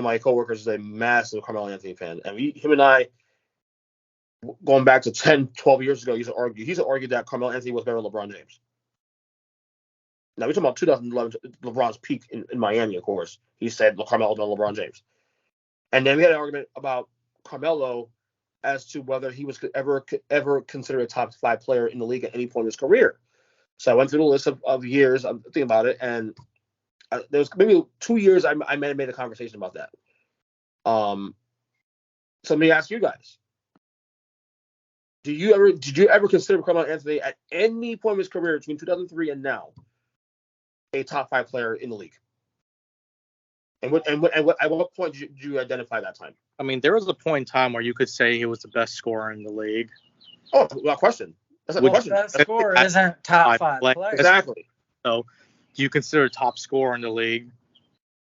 of my coworkers is a massive Carmelo Anthony fan, and him and I, going back to 10, 12 years ago, used to argue that Carmelo Anthony was better than LeBron James. Now, we're talking about 2011, LeBron's peak in Miami, of course. He said Carmelo than LeBron James. And then we had an argument about Carmelo as to whether he was ever considered a top 5 player in the league at any point in his career. So I went through the list of years. I'm thinking about it, and there was maybe 2 years I may have made a conversation about that. So let me ask you guys. Did you ever consider Carmelo Anthony at any point of his career between 2003 and now a top 5 player in the league? And at what point did you identify that time? I mean, there was a point in time where you could say he was the best scorer in the league. Oh, without question. That's a question. Best scorer isn't top 5 player. Exactly. So, do you consider a top scorer in the league?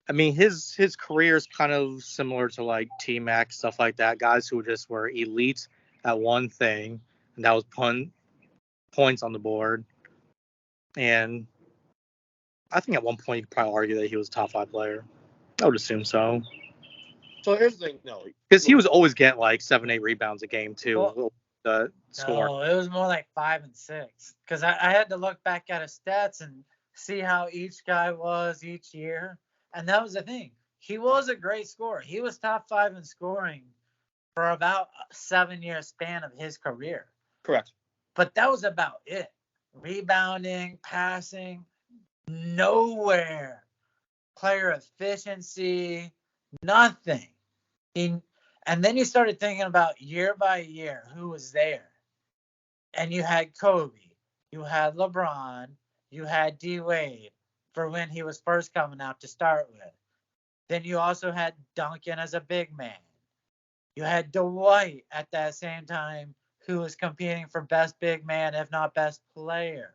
I mean, his career is kind of similar to like T-Mac, stuff like that. Guys who just were elite at one thing, and that was points on the board. And I think at one point you could probably argue that he was a top 5 player. I would assume so. So here's the thing, no, because he was always getting like 7-8 rebounds a game too. Well, no, it was more like 5 and 6. Because I had to look back at his stats and see how each guy was each year, and that was the thing. He was a great scorer. He was top 5 in scoring for about a 7-year span of his career. Correct. But that was about it. Rebounding, passing, nowhere. Player efficiency, nothing. And then you started thinking about year by year who was there. And you had Kobe, you had LeBron, you had D Wade for when he was first coming out to start with. Then you also had Duncan as a big man. You had Dwight at that same time, who was competing for best big man, if not best player.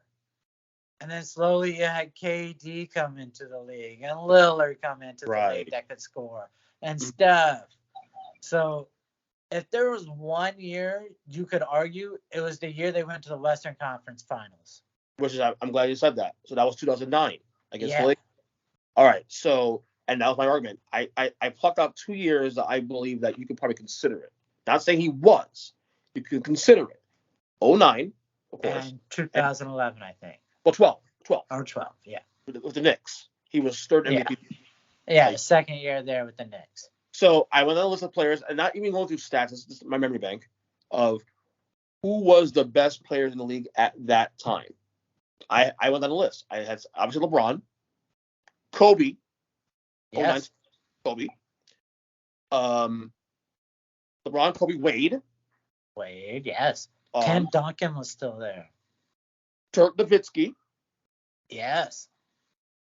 And then slowly you had KD come into the league and Lillard come into the league that could score and Steph. So if there was 1 year you could argue, it was the year they went to the Western Conference Finals. Which is, I'm glad you said that. So that was 2009 against the Lakers. All right. So, and that was my argument. I plucked out 2 years that I believe that you could probably consider it. Not saying he was. You could consider it. 2009, of course. And 2011, I think. Well, 12. Or 12, yeah. With the Knicks. He was third MVP. Yeah, the second year there with the Knicks. So I went on a list of players, and not even going through stats, this is my memory bank, of who was the best players in the league at that time. I went on a list. I had, obviously, LeBron, Kobe. Yes. Kobe. LeBron, Kobe, Wade. Wade, yes. Ken Duncan was still there. Dirk Nowitzki. Yes.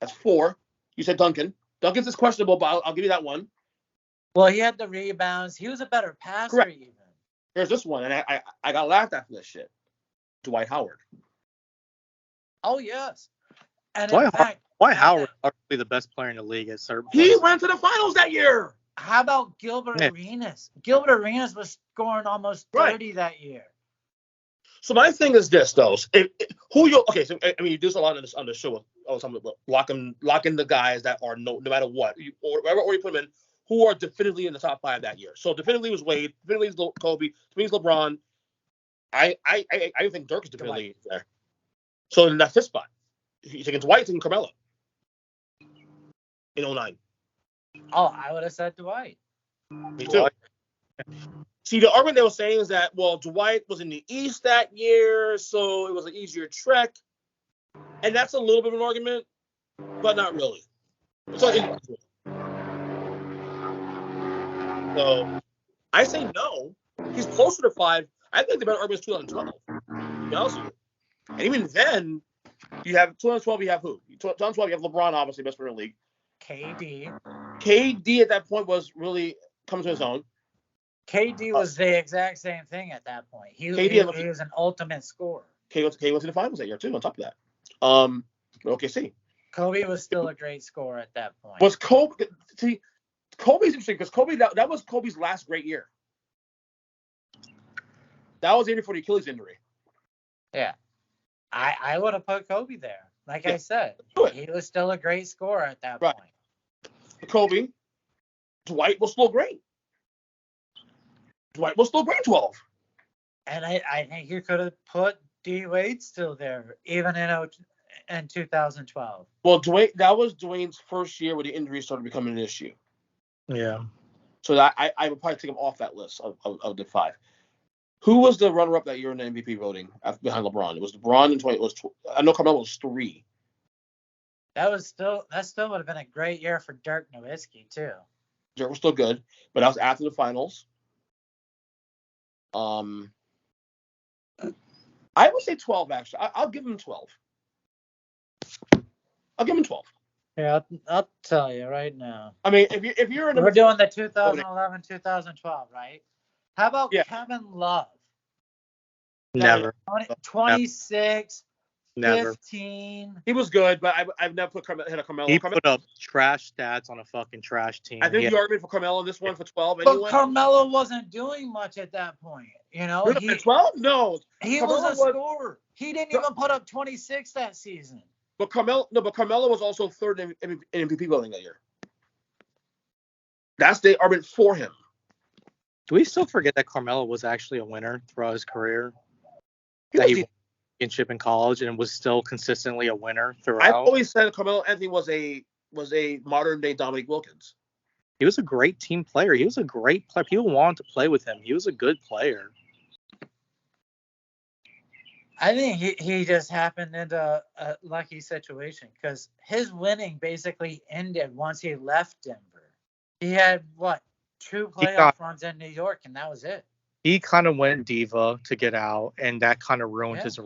That's 4. You said Duncan. Duncan's is questionable, but I'll give you that one. Well, he had the rebounds. He was a better passer. Correct. Even. Here's this one, and I got laughed at for this shit. Dwight Howard. Oh, yes. And Dwight Howard Howard is arguably the best player in the league at certain He points. went to the finals that year. How about Gilbert Arenas? Gilbert Arenas was scoring almost 30 that year. So my thing is this, though. So I mean, you do this a lot on the show. Lock in the guys that are no matter what, or wherever you put them in, who are definitively in the top 5 that year. So definitively was Wade, definitively was Kobe, definitively was LeBron. I think Dirk is definitively there. So in that 5th spot, you're taking Dwight, you're taking Carmelo in 2009. Oh, I would have said Dwight. Me too. See, the argument they were saying is that, well, Dwight was in the East that year, so it was an easier trek. And that's a little bit of an argument, but not really. So I say no. He's closer to 5. I think the better argument is 2012. To be honest with you. And even then, you have 2012, you have who? 2012, you have LeBron, obviously, best player in the league. KD at that point was really coming to his own. KD was the exact same thing at that point. He was an ultimate scorer. KD went to the finals that year, too, on top of that. OKC. Kobe was still a great scorer at that point. Was Kobe... See, Kobe's interesting because Kobe, that was Kobe's last great year. That was the year before the Achilles injury. Yeah. I would have put Kobe there. Like I said, he was still a great scorer at that point. Kobe, Dwight was still great. Dwight was still great 12. And I think you could have put D Wade still there, even in 2012. Well, that was Dwayne's first year where the injuries started becoming an issue. Yeah. So that I would probably take him off that list of the 5. Who was the runner-up that year in the MVP voting behind LeBron? It was LeBron and 20. I know Carmelo was 3. That still would have been a great year for Dirk Nowitzki too. Dirk was still good, but that was after the finals. I would say 12 actually. I'll give him 12. I'll give him 12. Yeah, I'll tell you right now. I mean, if you're in We're doing the 2011, 2012, right? How about Kevin Love? Never. 26, Never. 15. He was good, but I've never put hit a Carmelo. He put up trash stats on a fucking trash team. I think the argument for Carmelo in this one for 12 But anyway. Carmelo wasn't doing much at that point. You know, Really, 12? No. He Carmelo was a scorer. He didn't even put up 26 that season. But Carmelo was also third in MVP voting that year. That's the argument for him. Do we still forget that Carmelo was actually a winner throughout his career? He won a championship in college and was still consistently a winner throughout. I've always said Carmelo Anthony was a modern day Dominique Wilkins. He was a great team player. He was a great player. People wanted to play with him. He was a good player. I think he just happened into a lucky situation because his winning basically ended once he left Denver. He had, 2 playoff runs in New York, and that was it. He kind of went diva to get out, and that kind of ruined his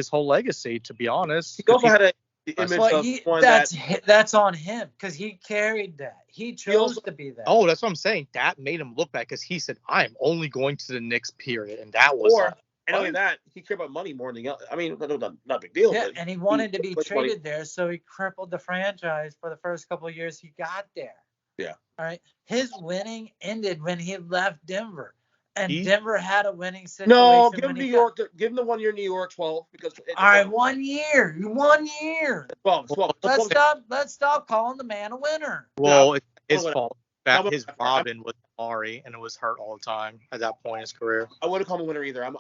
whole legacy, to be honest. He also had the image of one that's on him because he carried that. He chose to be that. Oh, that's what I'm saying. That made him look bad because he said, "I'm only going to the Knicks, period," and that was. And only that, he cared about money more than the other. I mean, not a big deal. Yeah, but and he wanted to be traded there, so he crippled the franchise for the first couple of years he got there. Yeah. All right. His winning ended when he left Denver, and Denver had a winning situation. No, give him New York. Give him the 1 year New York 12 because. All right, 1 year. 1 year. 12. Let's stop calling the man a winner. Well, it's his fault. His Robin was Amari, and it was hurt all the time at that point in his career. I wouldn't call him a winner either. I'm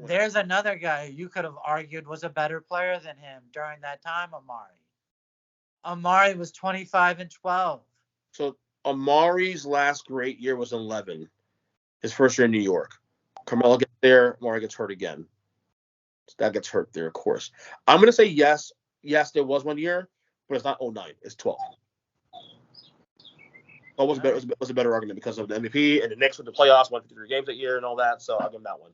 there's another guy you could have argued was a better player than him during that time, Amari. Amari was 25 and 12. So Amari's last great year was 11. His first year in New York. Carmelo gets there. Amari gets hurt again. That gets hurt there, of course. I'm going to say yes. Yes, there was 1 year, but it's not 09. It's 12. It was a better argument because of the MVP and the Knicks with the playoffs, won 53 games that year and all that. So I'll give him that one.